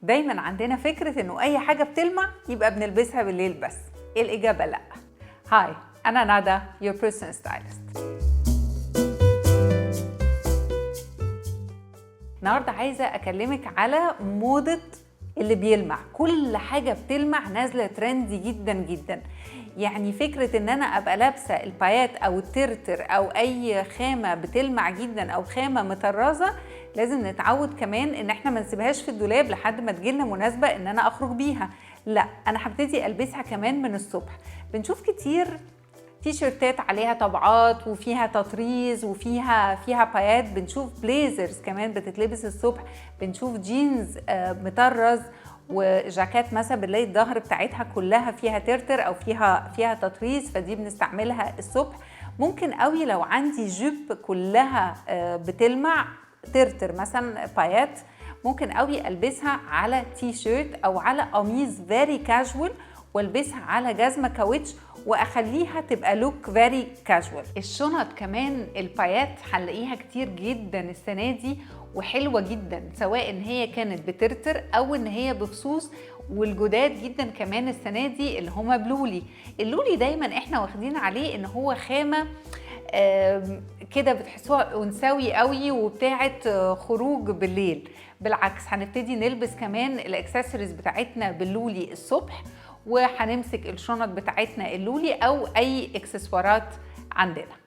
دايما عندنا فكرة انه اي حاجة بتلمع يبقى بنلبسها بالليل بس. الإجابة لا. هاي، أنا ندى your personal stylist. النهاردة عايزة أكلمك على موضة اللي بيلمع. كل حاجة بتلمع نازلة ترندي جدا جدا. يعني فكرة ان انا ابقى لابسة البايات او الترتر او اي خامة بتلمع جدا او خامة مطرزة، لازم نتعود كمان ان احنا ما نسيبهاش في الدولاب لحد ما تجيلنا مناسبة ان انا اخرج بيها. لا، انا هبتدي البسها كمان من الصبح. بنشوف كتير تيشيرتات عليها طبعات وفيها تطريز وفيها بايات، بنشوف بليزرز كمان بتتلبس الصبح، بنشوف جينز مطرز، وجاكيت مثلا بنلاقي الظهر بتاعتها كلها فيها ترتر او فيها تطريز، فدي بنستعملها الصبح. ممكن قوي لو عندي جيب كلها بتلمع ترتر مثلا بايات، ممكن قوي البسها على تي شيرت او على قميص فيري كاجوال، والبسها على جزمه كاوتش واخليها تبقى لوك فيري كاجوال. الشنط كمان البايات هنلاقيها كتير جدا السنه دي وحلوه جدا، سواء ان هي كانت بترتر او ان هي بفصوص. والجداد جدا كمان السنه دي اللي هما بلولي. اللولي دايما احنا واخدين عليه ان هو خامه كده بتحسوها انثوي قوي وبتاعه خروج بالليل. بالعكس، هنبتدي نلبس كمان الاكسسوارز بتاعتنا باللولي الصبح، وهنمسك الشنط بتاعتنا اللولي او اي اكسسوارات عندنا.